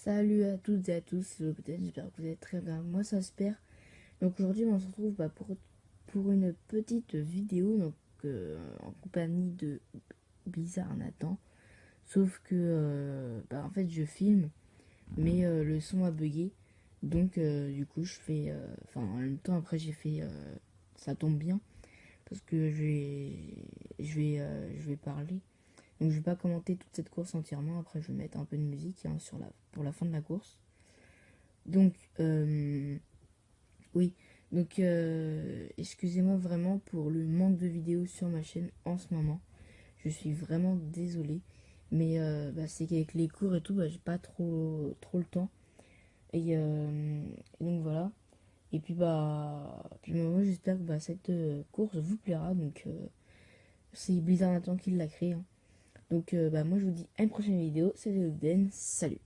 Salut à toutes et à tous, peut-être j'espère que vous êtes très bien, moi ça se perd. Donc aujourd'hui on se retrouve pour une petite vidéo en compagnie de Bizarre Nathan. Sauf que en fait je filme mais le son a bugué. Donc du coup je fais, en même temps après j'ai fait, ça tombe bien parce que je vais parler. Donc je vais pas commenter toute cette course entièrement, après je vais mettre un peu de musique pour la fin de la course. Donc, oui, donc excusez-moi vraiment pour le manque de vidéos sur ma chaîne en ce moment. Je suis vraiment désolée, mais c'est qu'avec les cours et tout, j'ai pas trop le temps. Et donc voilà. Et puis moi j'espère que cette course vous plaira. Donc c'est Blizzard Nathan qui l'a créé, hein. Donc moi je vous dis à une prochaine vidéo. C'était Ogden, salut.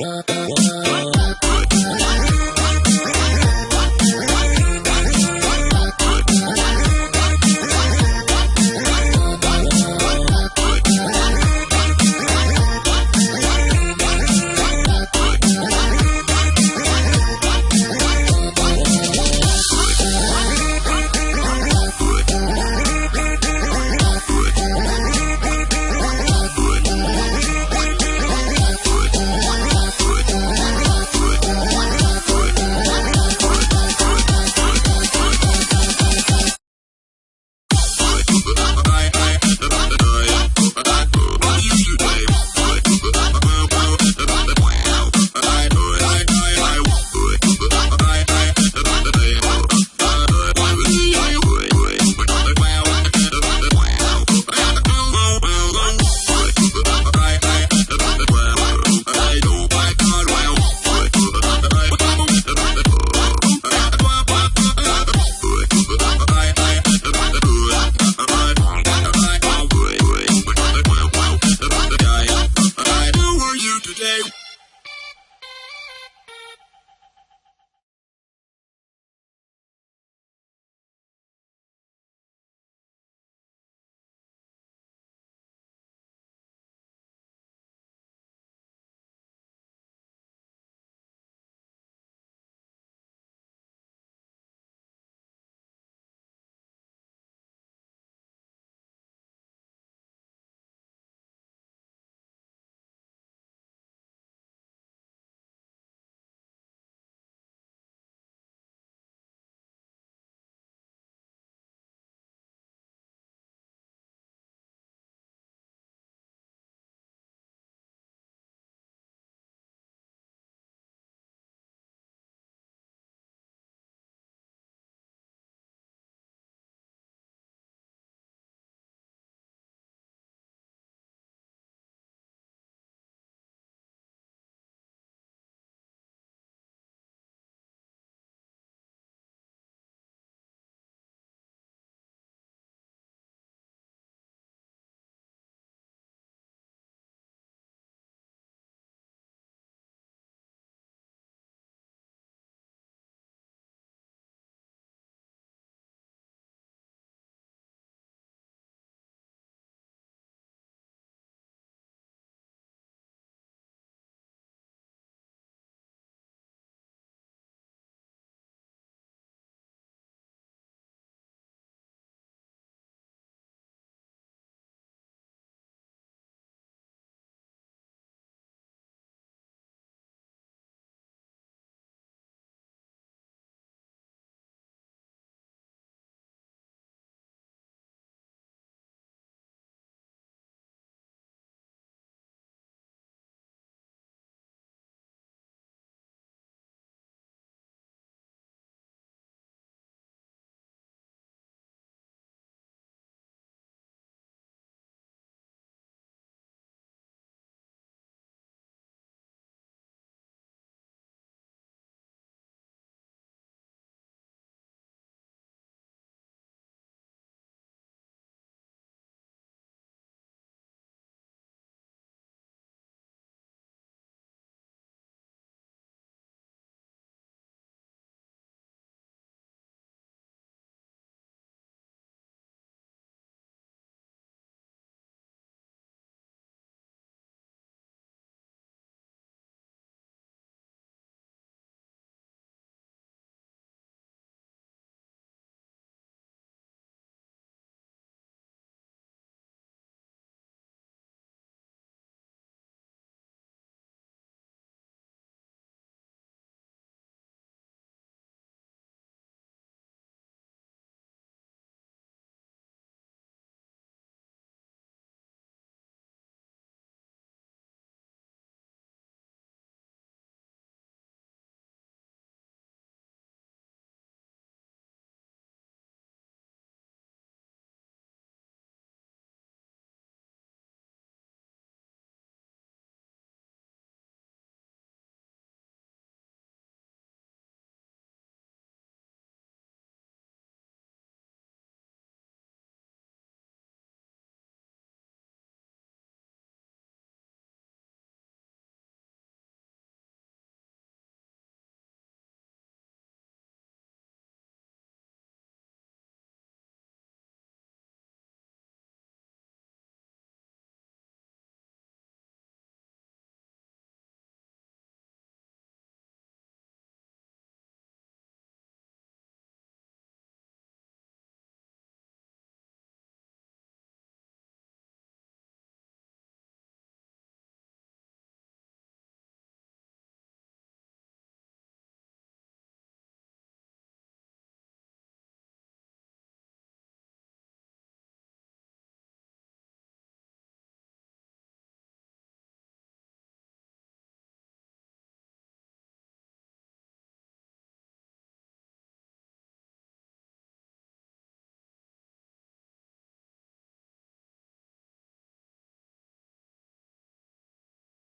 Bye.